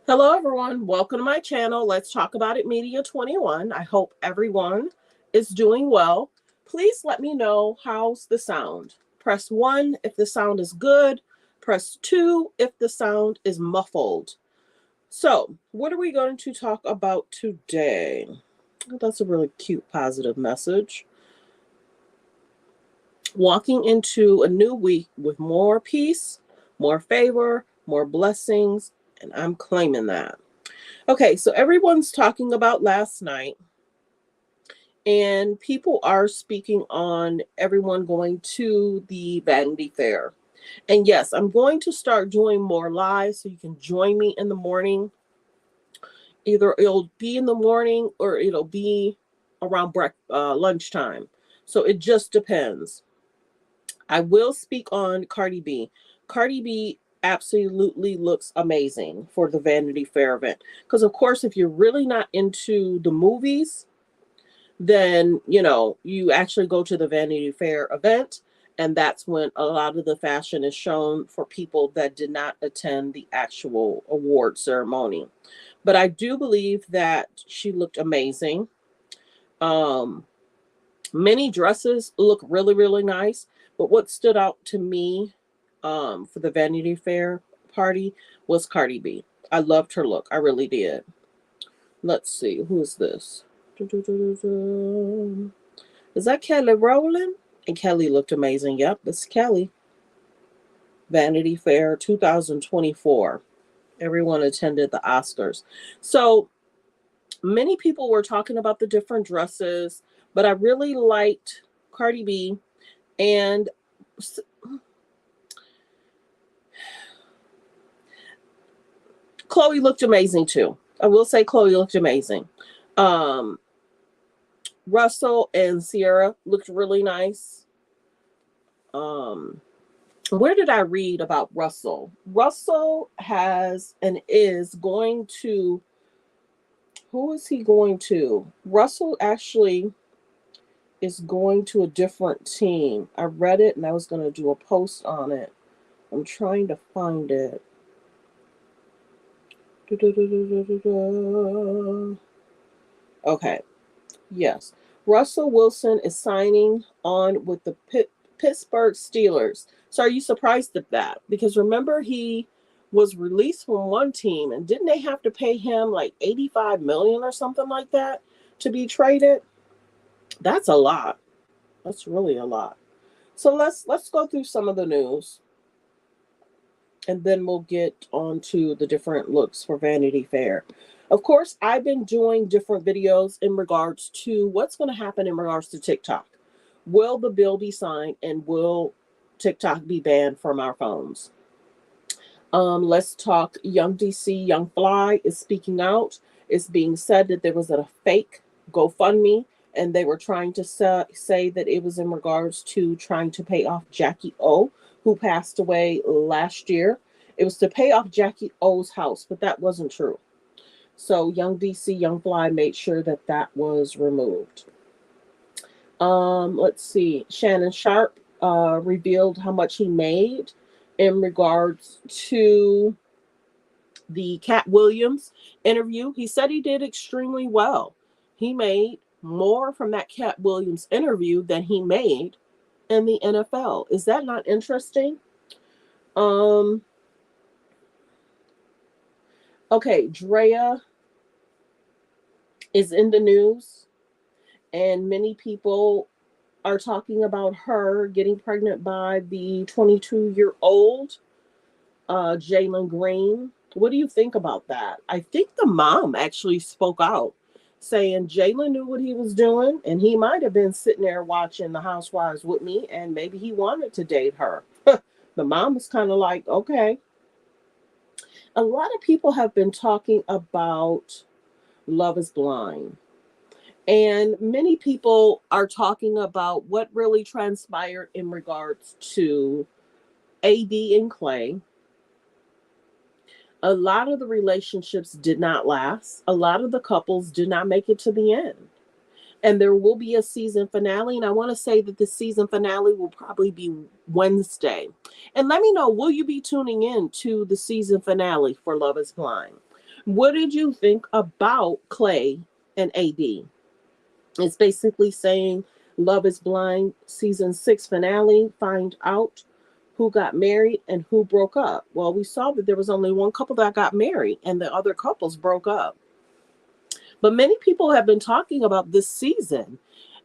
Hello, everyone. Welcome to my channel. Let's talk about it, Media 21. I hope everyone is doing well. Please let me know how's the sound. Press 1 if the sound is good. Press 2 if the sound is muffled. So, what are we going to talk about today? That's a really cute, positive message. Walking into a new week with more peace, more favor, more blessings, and I'm claiming that. Okay, so everyone's talking about last night, and people are speaking on everyone going to the Vanity Fair. And yes, I'm going to start doing more lives so you can join me in the morning. Either it'll be in the morning or it'll be around lunchtime. So it just depends. I will speak on Cardi B. Cardi B absolutely looks amazing for the Vanity Fair event. Because, of course, if you're really not into the movies, then, you actually go to the Vanity Fair event. And that's when a lot of the fashion is shown for people that did not attend the actual award ceremony. But I do believe that she looked amazing. Many dresses look really, really nice. But what stood out to me for the Vanity Fair party was Cardi B. I loved her look. I really did. Let's see. Who's this? Is that Kelly Rowland? And Kelly looked amazing. Yep, it's Kelly. Vanity Fair 2024. Everyone attended the Oscars. So many people were talking about the different dresses, but I really liked Cardi B. And Chloe looked amazing too. I will say Chloe looked amazing. Russell and Sierra looked really nice. Where did I read about Russell? Russell has and is going to, who is he going to? Russell actually is going to a different team. I read it and I was going to do a post on it. I'm trying to find it. Okay. Yes. Russell Wilson is signing on with the Pittsburgh Steelers. So are you surprised at that? Because remember, he was released from one team, and didn't they have to pay him like $85 million or something like that to be traded? That's a lot. That's really a lot. So let's go through some of the news, and then we'll get on to the different looks for Vanity Fair. Of course, I've been doing different videos in regards to what's going to happen in regards to TikTok. Will the bill be signed, and will TikTok be banned from our phones? Let's talk Young DC. Young Fly is speaking out. It's being said that there was a fake GoFundMe, and they were trying to say that it was in regards to trying to pay off Jackie O, who passed away last year. It was to pay off Jackie O's house, but that wasn't true. So Young DC, Young Fly made sure that that was removed. Let's see. Shannon Sharp revealed how much he made in regards to the Cat Williams interview. He said he did extremely well. He made more from that Cat Williams interview than he made in the NFL. Is that not interesting? Okay, Drea is in the news, and many people are talking about her getting pregnant by the 22-year-old Jalen Green. What do you think about that? I think the mom actually spoke out, saying Jalen knew what he was doing, and he might have been sitting there watching The Housewives with me, and maybe he wanted to date her. The mom was kind of like, okay. A lot of people have been talking about Love is Blind. And many people are talking about what really transpired in regards to AD and Clay. A lot of the relationships did not last. A lot of the couples did not make it to the end. And there will be a season finale. And I want to say that the season finale will probably be Wednesday. And let me know, will you be tuning in to the season finale for Love is Blind? What did you think about Clay and AD? It's basically saying Love is Blind season 6 finale, find out who got married and who broke up. Well, we saw that there was only one couple that got married and the other couples broke up. But many people have been talking about this season,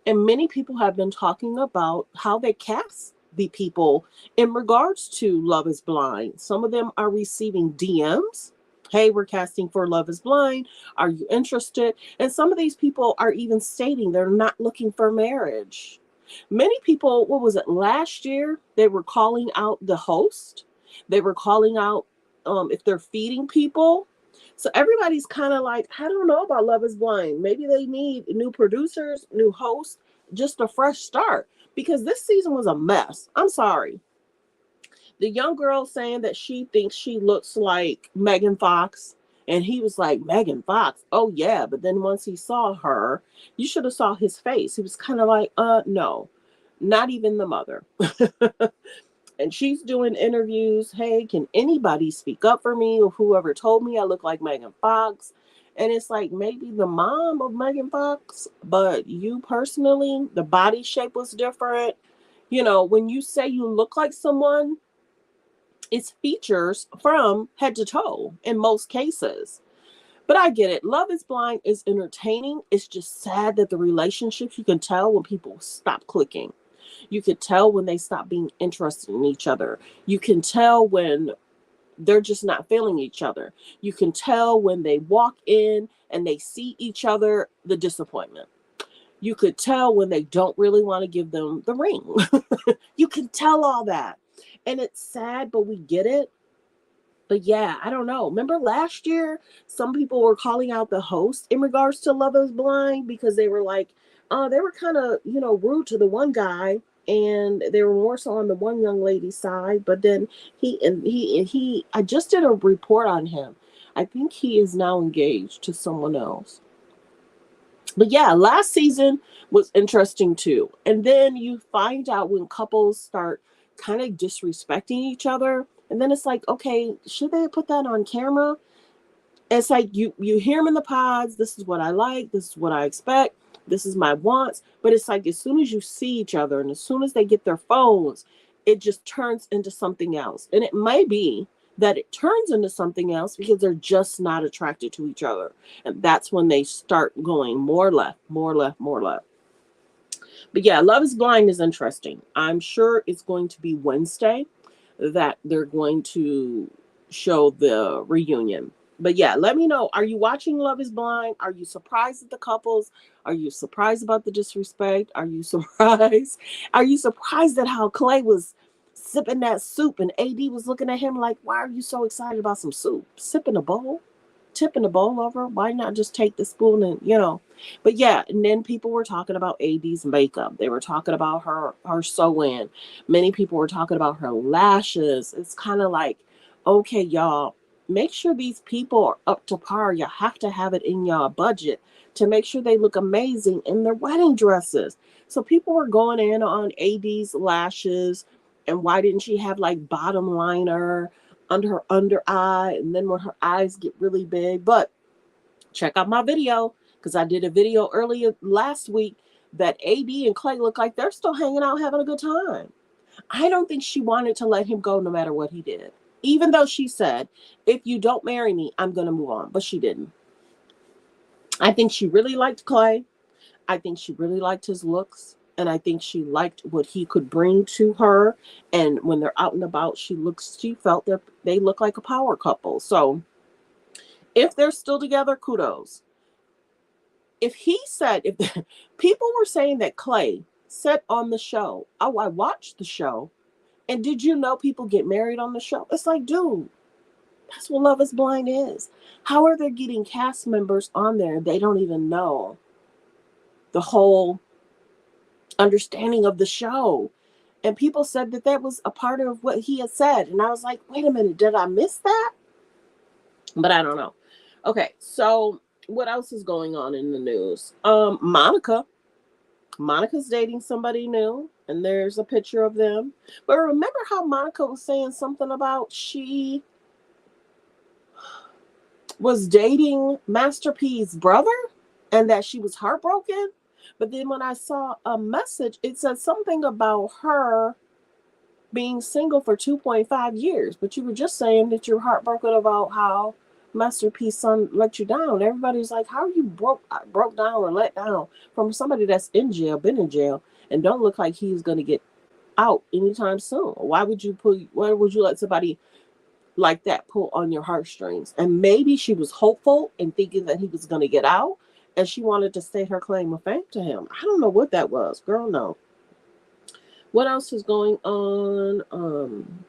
and many people have been talking about how they cast the people in regards to Love is Blind. Some of them are receiving DMs. Hey, we're casting for Love is Blind. Are you interested? And some of these people are even stating they're not looking for marriage. Many people, what was it, last year, they were calling out the host. They were calling out if they're feeding people. So everybody's kind of like, I don't know about Love is Blind. Maybe they need new producers, new hosts, just a fresh start because this season was a mess. I'm sorry. The young girl saying that she thinks she looks like Megan Fox. And he was like, Megan Fox? Oh, yeah. But then once he saw her, you should have saw his face. He was kind of like, no, not even the mother. And she's doing interviews. Hey, can anybody speak up for me or whoever told me I look like Megan Fox? And it's like maybe the mom of Megan Fox, but you personally, the body shape was different. You know, when you say you look like someone, it's features from head to toe in most cases. But I get it. Love is Blind is entertaining. It's just sad that the relationships, you can tell when people stop clicking. You could tell when they stop being interested in each other. You can tell when they're just not feeling each other. You can tell when they walk in and they see each other, the disappointment. You could tell when they don't really want to give them the ring. You can tell all that. And it's sad, but we get it. But yeah, I don't know. Remember last year, some people were calling out the host in regards to Love is Blind because they were like, they were kind of, rude to the one guy and they were more so on the one young lady's side. But then I just did a report on him. I think he is now engaged to someone else. But yeah, last season was interesting too. And then you find out when couples start kind of disrespecting each other. And then it's like, okay, should they put that on camera? It's like you hear them in the pods. This is what I like. This is what I expect. This is my wants. But it's like as soon as you see each other and as soon as they get their phones, it just turns into something else. And it may be that it turns into something else because they're just not attracted to each other. And that's when they start going more left, more left, more left. But yeah, Love is Blind is interesting. I'm sure it's going to be Wednesday that they're going to show the reunion. But yeah, let me know. Are you watching Love is Blind? Are you surprised at the couples? Are you surprised about the disrespect? Are you surprised? Are you surprised at how Clay was sipping that soup and AD was looking at him like, why are you so excited about some soup? Sipping a bowl? Tipping the bowl over? Why not just take the spoon and. But yeah, and then people were talking about AD's makeup. They were talking about her sew-in. Many people were talking about her lashes. It's kind of like, okay, y'all, make sure these people are up to par. You have to have it in your budget to make sure they look amazing in their wedding dresses. So people were going in on AD's lashes and why didn't she have like bottom liner under her under eye and then when her eyes get really big. But check out my video because I did a video earlier last week that AD and Clay look like they're still hanging out having a good time. I don't think she wanted to let him go no matter what he did. Even though she said, if you don't marry me, I'm going to move on. But she didn't. I think she really liked Clay. I think she really liked his looks. And I think she liked what he could bring to her. And when they're out and about, she felt that they look like a power couple. So if they're still together, kudos. If he said, if people were saying that Clay said on the show, oh, I watched the show. And did you know people get married on the show? It's like, dude, that's what Love is Blind is. How are they getting cast members on there? They don't even know the whole understanding of the show. And people said that that was a part of what he had said. And I was like, wait a minute, did I miss that? But I don't know. Okay, so what else is going on in the news? Monica's dating somebody new, and there's a picture of them. But remember how Monica was saying something about was dating Master P's brother and that she was heartbroken. But then when I saw a message, it said something about her being single for 2.5 years. But you were just saying that you're heartbroken about how Master P's son let you down. Everybody's like, how are you broke down or let down from somebody that's in jail, been in jail, and don't look like he's going to get out anytime soon? Why would you let somebody like that pull on your heartstrings? And maybe she was hopeful and thinking that he was going to get out, and she wanted to state her claim of fame to him. I don't know what that was, girl. No. What else is going on?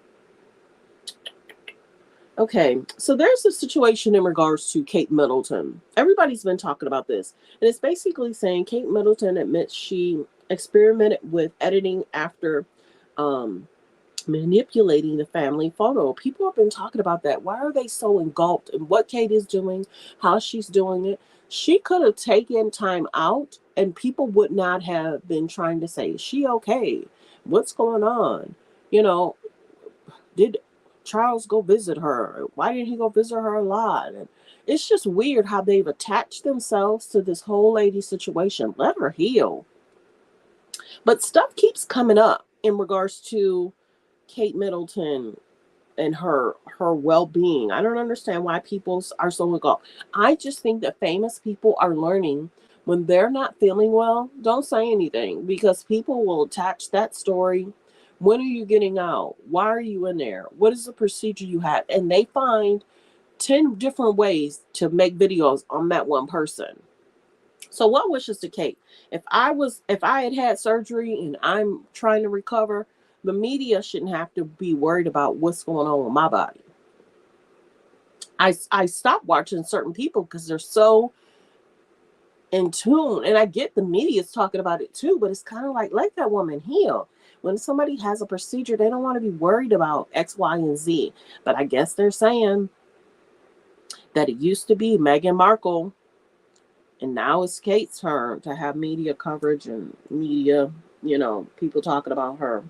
Okay, so there's a situation in regards to Kate Middleton. Everybody's been talking about this, and it's basically saying Kate Middleton admits she experimented with editing after um, manipulating the family photo. People have been talking about that. Why are they so engulfed in what Kate is doing, how she's doing it? She could have taken time out and people would not have been trying to say, is she okay? What's going on? You know, did Charles go visit her? Why didn't he go visit her a lot? And it's just weird how they've attached themselves to this whole lady situation. Let her heal. But stuff keeps coming up in regards to Kate Middleton and her well-being. I don't understand why people are so engulfed. I just think that famous people are learning when they're not feeling well, don't say anything because people will attach that story. When are you getting out? Why are you in there? What is the procedure you had? And they find 10 different ways to make videos on that one person. So what wishes to Kate? If I had surgery and I'm trying to recover, the media shouldn't have to be worried about what's going on with my body. I stopped watching certain people because they're so in tune. And I get the media's talking about it too, but it's kind of like let that woman heal. When somebody has a procedure, they don't want to be worried about X, Y, and Z. But I guess they're saying that it used to be Meghan Markle and now it's Kate's turn to have media coverage and media, people talking about her.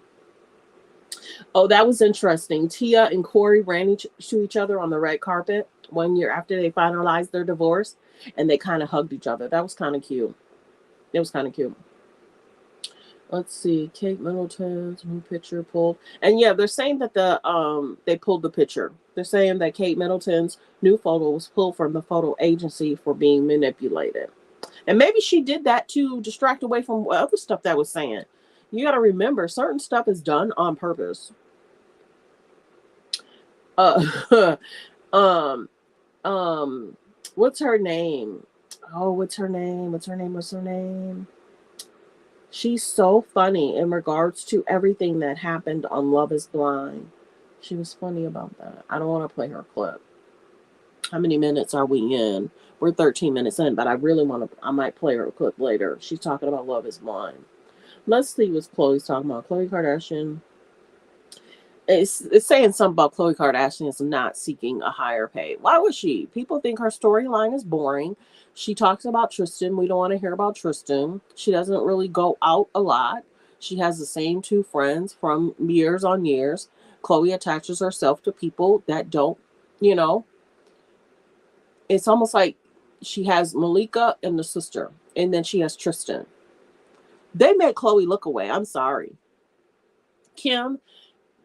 Oh, that was interesting. Tia and Corey ran to each other on the red carpet 1 year after they finalized their divorce, and they kind of hugged each other. That was kind of cute. It was kind of cute. Let's see, Kate Middleton's new picture pulled, and yeah, they're saying that they pulled the picture. They're saying that Kate Middleton's new photo was pulled from the photo agency for being manipulated. And maybe she did that to distract away from other stuff that was saying. You got to remember, certain stuff is done on purpose. Uh, um, um, what's her name? Oh, what's her name? What's her name? What's her name? She's so funny in regards to everything that happened on Love Is Blind. She was funny about that. I don't want to play her clip. How many minutes are we in? We're 13 minutes in, but I really want to. I might play her clip later. She's talking about Love Is Blind. Let's see what Khloe's talking about. Khloe Kardashian. It's saying something about Khloe Kardashian is not seeking a higher pay. Why would she? People think her storyline is boring. She talks about Tristan. We don't want to hear about Tristan. She doesn't really go out a lot. She has the same two friends from years on years. Khloe attaches herself to people that don't, you know, it's almost like she has Malika and the sister, and then she has Tristan. They made Khloe look away. I'm sorry. Kim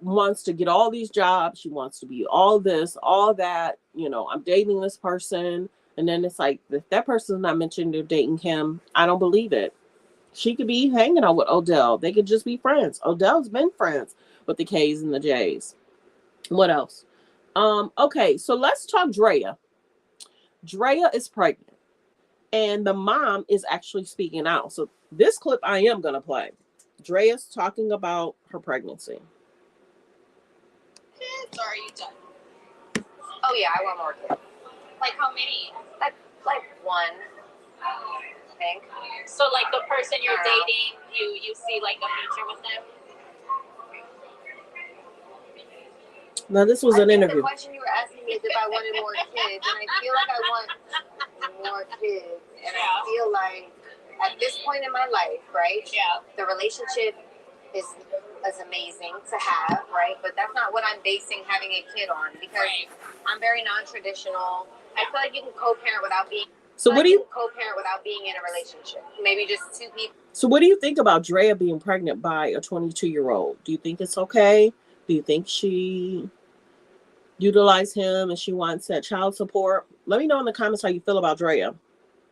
wants to get all these jobs. She wants to be all this, all that. I'm dating this person. And then it's like, if that person's not mentioned they're dating Kim, I don't believe it. She could be hanging out with Odell. They could just be friends. Odell's been friends with the K's and the J's. What else? Okay, so let's talk Drea. Drea is pregnant. And the mom is actually speaking out. So this clip I am going to play. Drea's talking about her pregnancy. Kids, or are you done? Oh yeah, I want more kids. Like how many? Like one, I think. So like the person you're dating, you see like a future with them? Now this was an interview. The question you were asking me is if I wanted more kids, and I feel like I want more kids, and I feel like at this point in my life, right? Yeah. The relationship is amazing to have, right? But that's not what I'm basing having a kid on, because I'm very non-traditional. I feel like you can co-parent without being. So what do you co-parent without being in a relationship? Maybe just two people. So what do you think about Drea being pregnant by a 22-year-old? Do you think it's okay? Do you think she utilized him and she wants that child support? Let me know in the comments how you feel about Drea.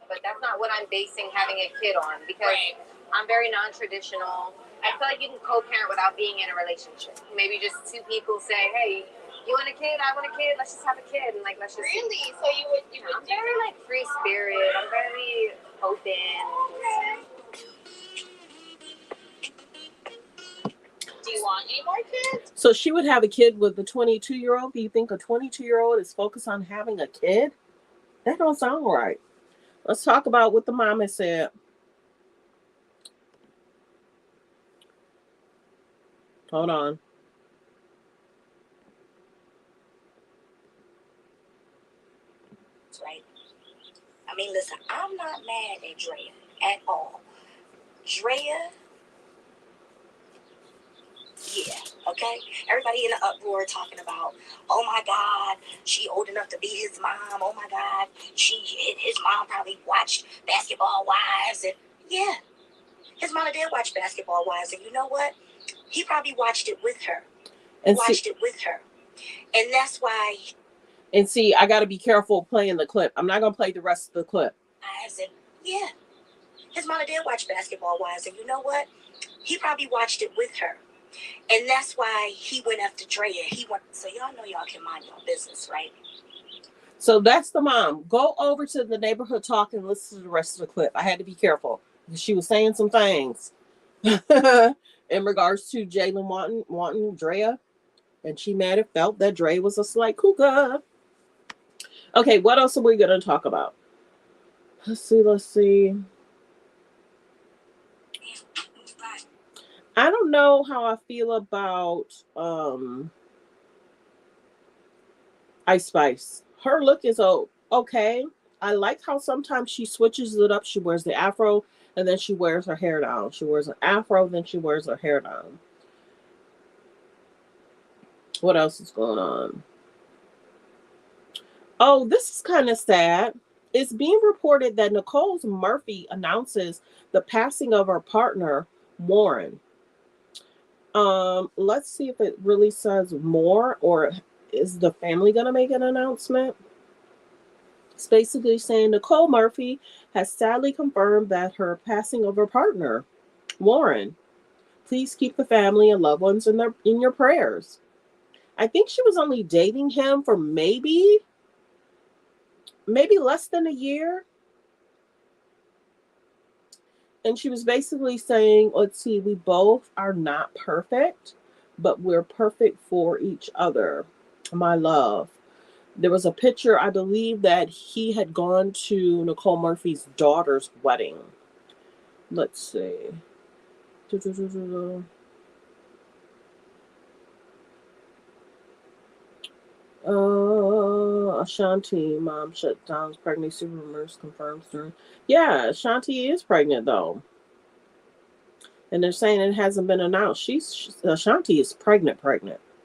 But that's not what I'm basing having a kid on, because I'm very non-traditional. I feel like you can co-parent without being in a relationship. Maybe just two people say, "Hey, you want a kid? I want a kid. Let's just have a kid, and like let's just." Really? So you would? I'm very like free spirit. I'm very open. Do you want any more kids? So she would have a kid with a 22-year-old. Do you think a 22-year-old is focused on having a kid? That don't sound right. Let's talk about what the mama said. Hold on. Right. I mean, listen, I'm not mad at Drea at all. Drea, yeah, okay? Everybody in the uproar talking about, oh my God, she old enough to be his mom. Oh my God, his mom probably watched Basketball Wives. And yeah, his mama did watch Basketball Wives. And you know what? He probably watched it with her. And that's why. And see, I got to be careful playing the clip. I'm not going to play the rest of the clip. Yeah, his mama did watch Basketball Wives. And you know what? He probably watched it with her. And that's why he went after Drea. So y'all know y'all can mind your business, right? So that's the mom. Go over to the neighborhood talk and listen to the rest of the clip. I had to be careful because she was saying some things in regards to Jalen wanting Drea. And she might have felt that Dre was a slight cougar. Okay, what else are we going to talk about? Let's see. I don't know how I feel about Ice Spice. Her look is okay. I like how sometimes she switches it up. She wears the afro and then she wears her hair down. She wears an afro, then she wears her hair down. What else is going on? Oh, this is kind of sad. It's being reported that Nicole Murphy announces the passing of her partner, Warren. Let's see if it really says more, or is the family gonna make an announcement? It's basically saying Nicole Murphy has sadly confirmed that her passing of her partner, Warren. Please keep the family and loved ones in your prayers. I think she was only dating him for maybe less than a year. And she was basically saying, let's see, we both are not perfect, but we're perfect for each other. My love. There was a picture, I believe, that he had gone to Nicole Murphy's daughter's wedding. Let's see. Ashanti, mom shut down pregnancy rumors confirms during. Yeah, Ashanti is pregnant though. And they're saying it hasn't been announced. Ashanti is pregnant.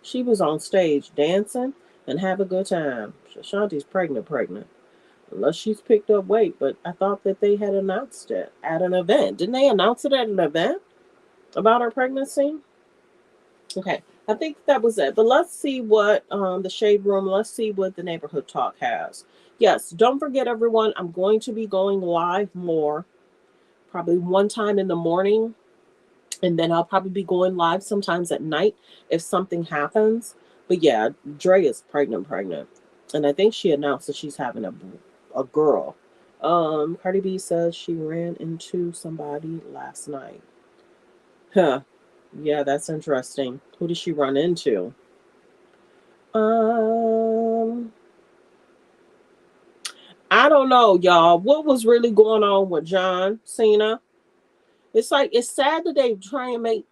She was on stage dancing and have a good time. Ashanti's pregnant. Unless she's picked up weight, but I thought that they had announced it at an event. Didn't they announce it at an event about her pregnancy? Okay, I think that was it. But let's see what the Shade Room, let's see what the Neighborhood Talk has. Yes, don't forget, everyone, I'm going to be going live more, probably one time in the morning. And then I'll probably be going live sometimes at night if something happens. But yeah, Dre is pregnant. And I think she announced that she's having a girl. Cardi B says she ran into somebody last night. Huh. Yeah, that's interesting. Who did she run into? I don't know, y'all. What was really going on with John Cena? It's like, it's sad that they try and make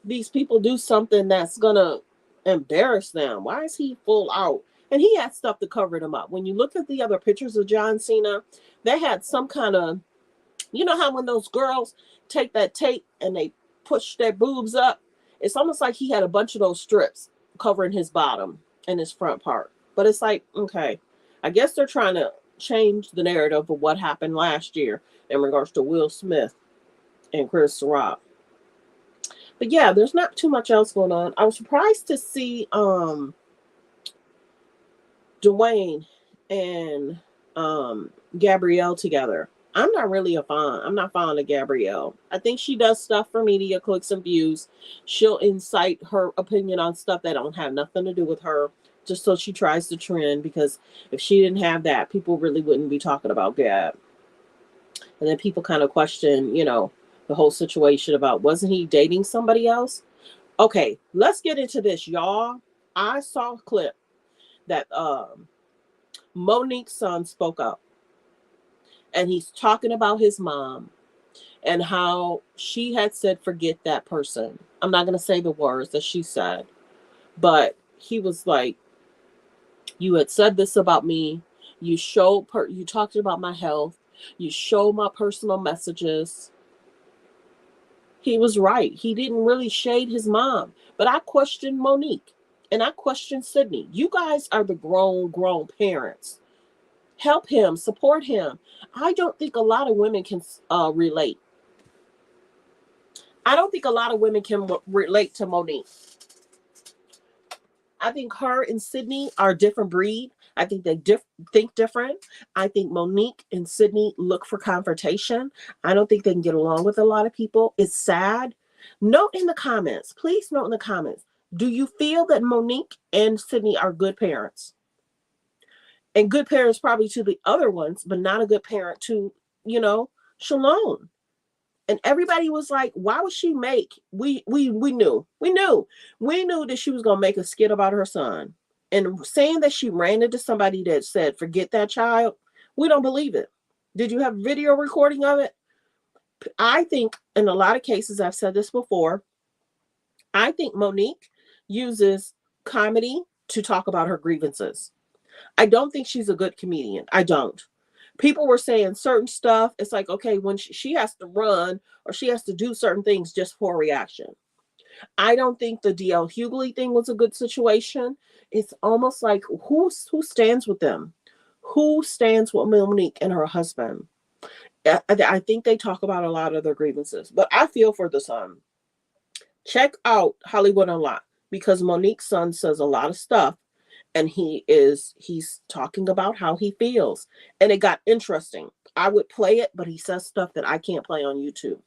these people do something that's gonna embarrass them. Why is he full out? And he had stuff to cover them up. When you look at the other pictures of John Cena, they had some kind of, you know how when those girls take that tape and they push their boobs up, it's almost like he had a bunch of those strips covering his bottom and his front part. But it's like, okay, I guess they're trying to change the narrative of what happened last year in regards to Will Smith and Chris Rock. But yeah, there's not too much else going on. I was surprised to see Dwayne and Gabrielle together. I'm not really a fan. I'm not fond of Gabrielle. I think she does stuff for media clicks and views. She'll incite her opinion on stuff that don't have nothing to do with her, just so she tries to trend. Because if she didn't have that, people really wouldn't be talking about Gab. And then people kind of question, the whole situation about wasn't he dating somebody else? Okay, let's get into this, y'all. I saw a clip that Monique's son spoke up, and he's talking about his mom and how she had said, forget that person. I'm not going to say the words that she said, but he was like, you had said this about me. You talked about my health. You showed my personal messages. He was right. He didn't really shade his mom, but I questioned Monique and I questioned Sydney. You guys are the grown parents. Help him, support him. I don't think a lot of women can relate. I don't think a lot of women can relate to Monique. I think her and Sydney are a different breed. I think they think different. I think Monique and Sydney look for confrontation. I don't think they can get along with a lot of people. It's sad. Note in the comments, please note in the comments, do you feel that Monique and Sydney are good parents? And good parents probably to the other ones, but not a good parent to, Shalom. And everybody was like, why would she make, we knew that she was going to make a skit about her son. And saying that she ran into somebody that said, forget that child, we don't believe it. Did you have video recording of it? I think in a lot of cases, I've said this before, I think Monique uses comedy to talk about her grievances. I don't think she's a good comedian. I don't. People were saying certain stuff. It's like, okay, when she has to run or she has to do certain things just for a reaction. I don't think the DL Hughley thing was a good situation. It's almost like who stands with them? Who stands with Monique and her husband? I think they talk about a lot of their grievances, but I feel for the son. Check out Hollywood Unlocked because Monique's son says a lot of stuff and he's talking about how he feels. And it got interesting. I would play it, but he says stuff that I can't play on YouTube.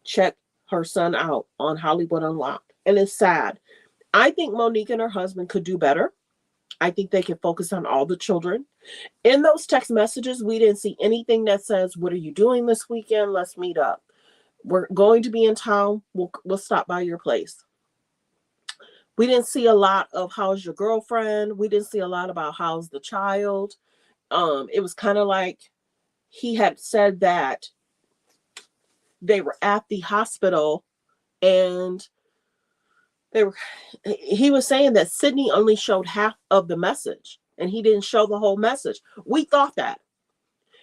Check her son out on Hollywood Unlocked. And it's sad. I think Monique and her husband could do better. I think they could focus on all the children. In those text messages, we didn't see anything that says, what are you doing this weekend? Let's meet up. We're going to be in town. We'll stop by your place. We didn't see a lot of how's your girlfriend. We didn't see a lot about how's the child. It was kind of like he had said that they were at the hospital and he was saying that Sydney only showed half of the message and he didn't show the whole message. We thought that.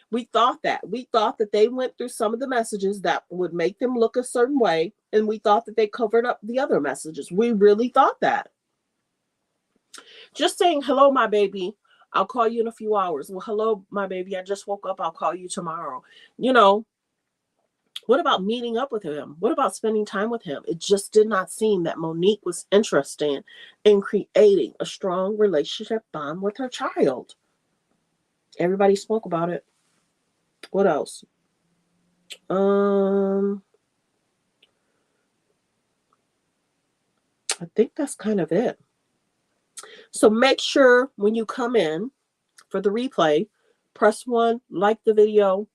We thought that they went through some of the messages that would make them look a certain way. And we thought that they covered up the other messages. We really thought that. Just saying, hello, my baby, I'll call you in a few hours. Well, hello, my baby, I just woke up. I'll call you tomorrow. What about meeting up with him? What about spending time with him? It just did not seem that Monique was interested in creating a strong relationship bond with her child. Everybody spoke about it. What else? I think that's kind of it. So make sure when you come in for the replay, press 1, like the video,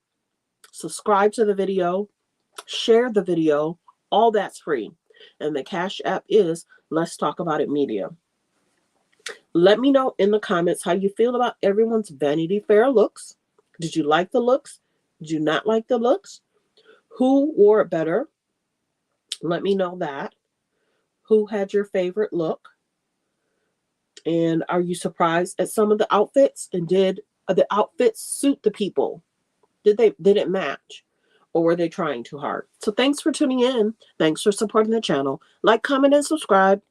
subscribe to the video, share the video. All that's free. And the Cash App is Let's Talk About It Media. Let me know in the comments how you feel about everyone's Vanity Fair looks. Did you like the looks? Did you not like the looks? Who wore it better? Let me know that. Who had your favorite look? And are you surprised at some of the outfits? And did the outfits suit the people? Did it match? Or were they trying too hard? So thanks for tuning in. Thanks for supporting the channel. Like, comment, and subscribe.